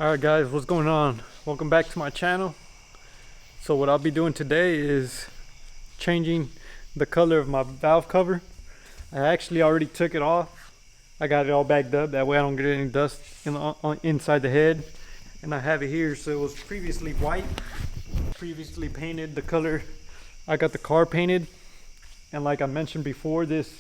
Alright guys, what's going on? Welcome back to my channel. So what I'll be doing today is changing the color of my valve cover. I actually already took it off. I got it all bagged up, that way I don't get any dust inside the head. And I have it here, so it was previously white, previously painted the color. I got the car painted, and like I mentioned before, this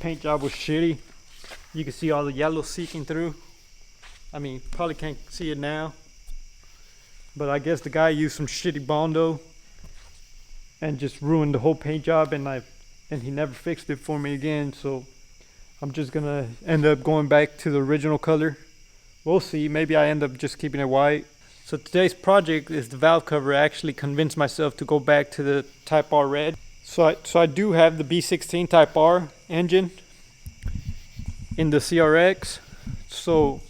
paint job was shitty. You can see all the yellow seeping through. I mean, probably can't see it now, but I guess the guy used some shitty Bondo and just ruined the whole paint job, and he never fixed it for me again. So I'm just gonna end up going back to the original color. We'll see, maybe I end up just keeping it white. So today's project is the valve cover. I actually convinced myself to go back to the Type R red. So I do have the B16 Type R engine in the CRX. So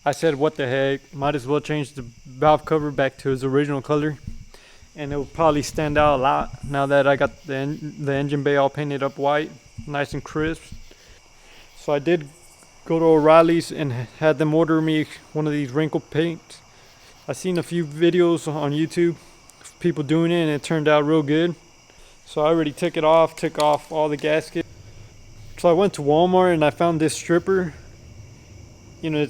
I said, what the heck, might as well change the valve cover back to its original color, and it will probably stand out a lot now that I got the engine bay all painted up white, nice and crisp. So I did go to O'Reilly's and had them order me one of these wrinkle paints. I seen a few videos on YouTube of people doing it, and it turned out real good. So I already took off all the gaskets. So I went to Walmart and I found this stripper. You know,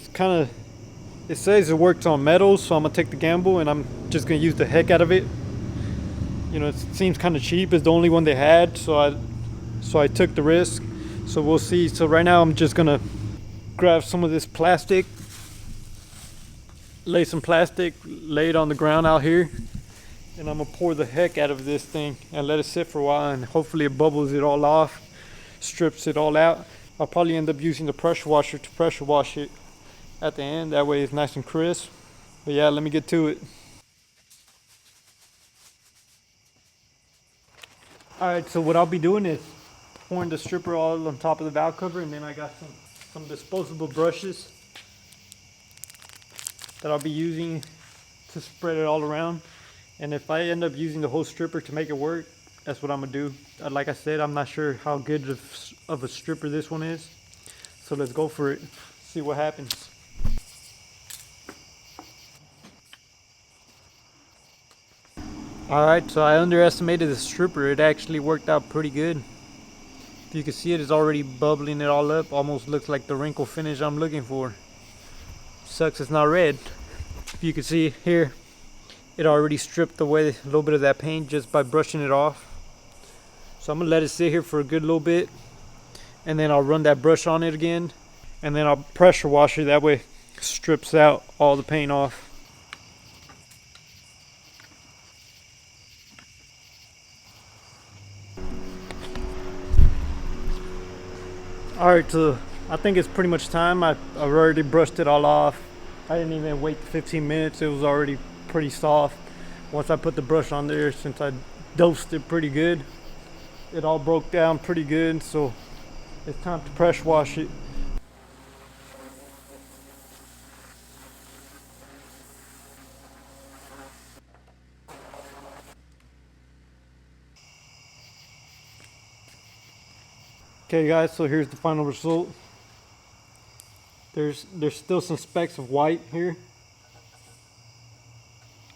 it says it works on metals, so I'm gonna take the gamble and I'm just gonna use the heck out of it. You know, it seems kind of cheap. It's the only one they had, so I took the risk. So we'll see. So right now I'm just gonna grab some of this plastic, lay it on the ground out here, and I'm gonna pour the heck out of this thing and let it sit for a while, and hopefully it bubbles it all off, strips it all out. I'll probably end up using the pressure washer to pressure wash it at the end, that way it's nice and crisp. But yeah, let me get to it. Alright, so what I'll be doing is pouring the stripper all on top of the valve cover, and then I got some disposable brushes that I'll be using to spread it all around. And if I end up using the whole stripper to make it work, that's what I'm gonna do. Like I said, I'm not sure how good of a stripper this one is, so let's go for it, see what happens. Alright, so I underestimated the stripper. It actually worked out pretty good. If you can see it's already bubbling it all up. Almost looks like the wrinkle finish I'm looking for. Sucks it's not red. If you can see here, it already stripped away a little bit of that paint just by brushing it off. So I'm gonna let it sit here for a good little bit, and then I'll run that brush on it again, and then I'll pressure wash it. That way it strips out all the paint off. Alright, so I think it's pretty much time. I've already brushed it all off. I didn't even wait 15 minutes. It was already pretty soft. Once I put the brush on there, since I dosed it pretty good, it all broke down pretty good. So it's time to pressure wash it. Okay guys, so here's the final result. There's still some specks of white here.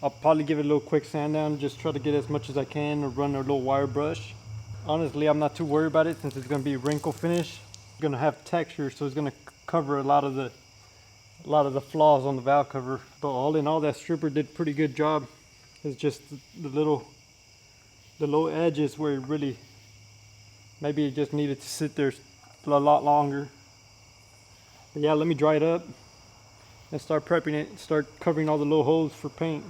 I'll probably give it a little quick sand down, just try to get as much as I can, or run a little wire brush. Honestly, I'm not too worried about it since it's going to be wrinkle finish. It's going to have texture, so it's going to cover a lot of the flaws on the valve cover. But all in all, that stripper did a pretty good job. It's just the low edges where it really, maybe it just needed to sit there a lot longer. But yeah, let me dry it up and start prepping it, start covering all the little holes for paint.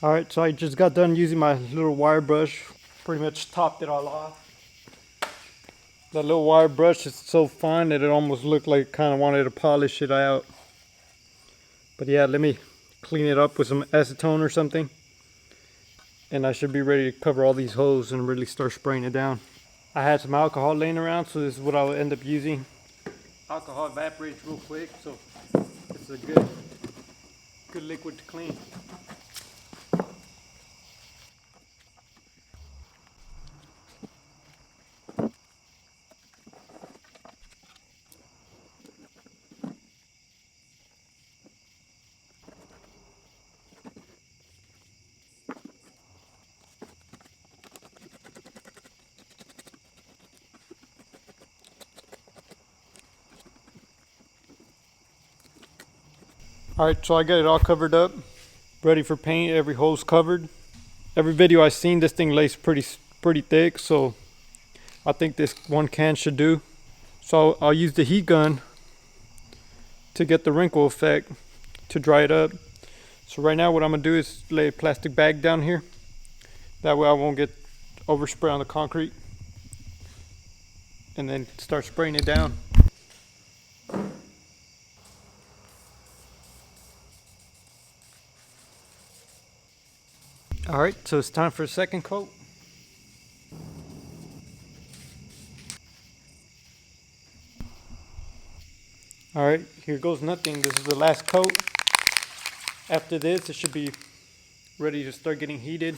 Alright, so I just got done using my little wire brush, pretty much topped it all off. That little wire brush is so fine that it almost looked like kind of wanted to polish it out. But yeah, let me clean it up with some acetone or something, and I should be ready to cover all these holes and really start spraying it down. I had some alcohol laying around, so this is what I'll end up using. Alcohol evaporates real quick, so it's a good liquid to clean. Alright, so I got it all covered up, ready for paint. Every hole's covered. Every video I've seen, this thing lays pretty thick, so I think this one can should do. So I'll use the heat gun to get the wrinkle effect to dry it up. So right now what I'm gonna do is lay a plastic bag down here. That way I won't get overspray on the concrete. And then start spraying it down. Alright, so it's time for a second coat. Alright, here goes nothing. This is the last coat. After this, it should be ready to start getting heated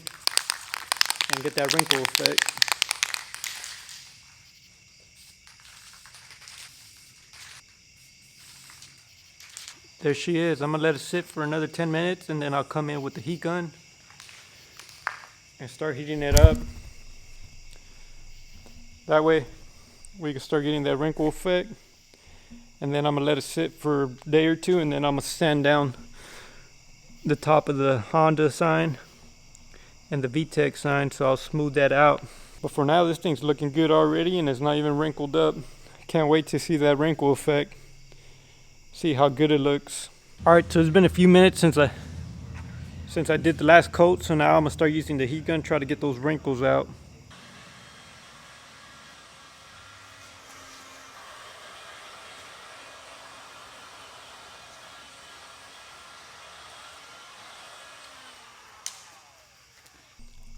and get that wrinkle effect. There she is. I'm gonna let it sit for another 10 minutes and then I'll come in with the heat gun and start heating it up. That way we can start getting that wrinkle effect. And then I'm gonna let it sit for a day or two, and then I'm gonna sand down the top of the Honda sign and the VTEC sign, so I'll smooth that out. But for now, this thing's looking good already and it's not even wrinkled up. Can't wait to see that wrinkle effect. See how good it looks. Alright, so it's been a few minutes since I did the last coat, so now I'm gonna start using the heat gun, try to get those wrinkles out.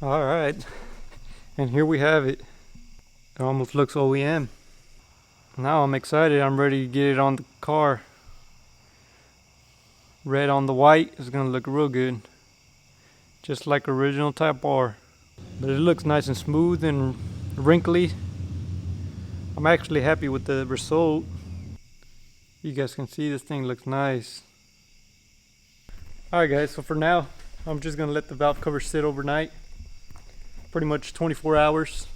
Alright, and here we have it. It almost looks OEM. Now I'm excited, I'm ready to get it on the car. Red on the white is gonna look real good. Just like original Type R. But it looks nice and smooth and wrinkly. I'm actually happy with the result. You guys can see this thing looks nice. Alright guys, so for now, I'm just gonna let the valve cover sit overnight. Pretty much 24 hours.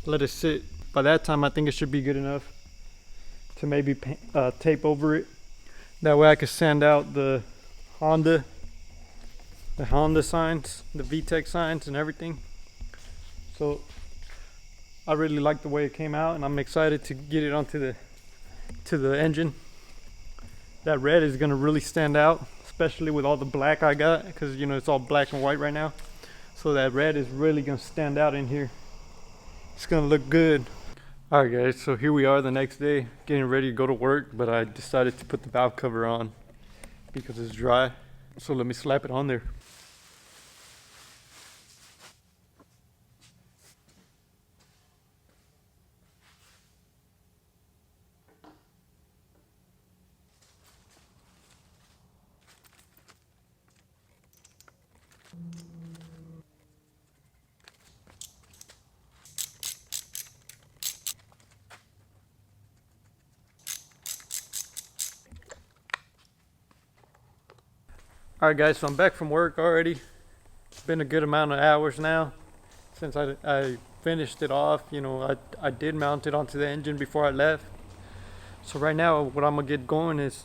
Let it sit. By that time I think it should be good enough to maybe tape over it. That way I can sand out the Honda signs, the VTEC signs and everything. So I really like the way it came out and I'm excited to get it onto the engine. That red is gonna really stand out, especially with all the black I got, because you know it's all black and white right now. So that red is really gonna stand out in here. It's gonna look good. Alright guys, so here we are the next day, getting ready to go to work, but I decided to put the valve cover on because it's dry. So let me slap it on there. Alright guys, so I'm back from work already. It's been a good amount of hours now since I finished it off. You know, I did mount it onto the engine before I left. So right now what I'm gonna get going is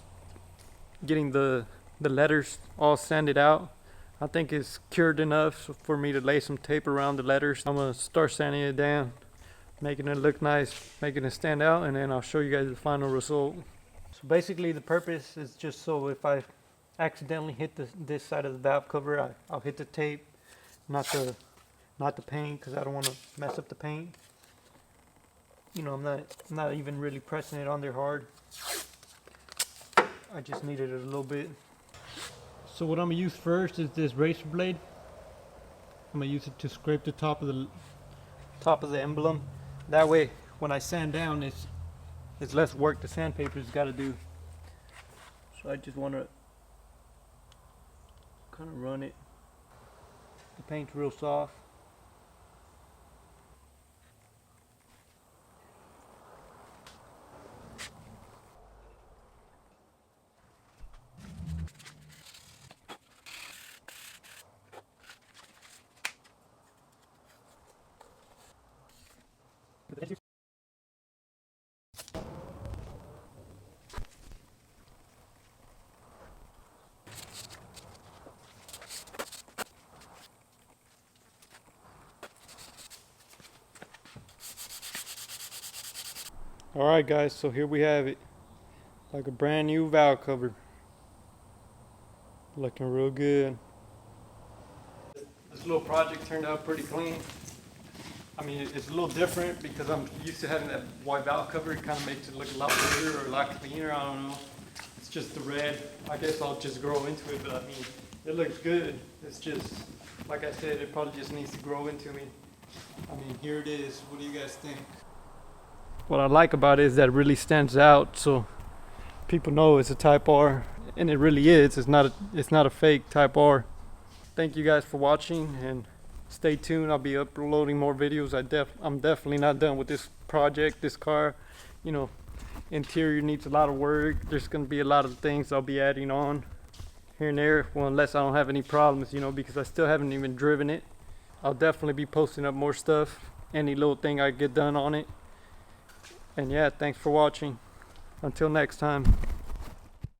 getting the letters all sanded out. I think it's cured enough for me to lay some tape around the letters. I'm gonna start sanding it down, making it look nice, making it stand out, and then I'll show you guys the final result. So basically the purpose is just so if I accidentally hit this side of the valve cover, I'll hit the tape, not the paint, because I don't want to mess up the paint. You know, I'm not even really pressing it on there hard. I just needed it a little bit. So what I'm gonna use first is this razor blade. I'm gonna use it to scrape the top of the emblem. That way, when I sand down, it's less work the sandpaper's got to do. So I just want to kind of run it. The paint's real soft. Alright guys, so here we have it. Like a brand new valve cover. Looking real good. This little project turned out pretty clean. I mean, it's a little different because I'm used to having that white valve cover. It kind of makes it look a lot bigger or a lot cleaner. I don't know. It's just the red. I guess I'll just grow into it, but I mean, it looks good. It's just, like I said, it probably just needs to grow into me. I mean, here it is. What do you guys think? What I like about it is that it really stands out, so people know it's a Type R, and it really is. It's not a fake Type R. Thank you guys for watching, and stay tuned. I'll be uploading more videos. I'm definitely not done with this project. This car, you know, interior needs a lot of work. There's going to be a lot of things I'll be adding on here and there. Well, unless I don't have any problems, you know, because I still haven't even driven it. I'll definitely be posting up more stuff. Any little thing I get done on it. And yeah, thanks for watching. Until next time.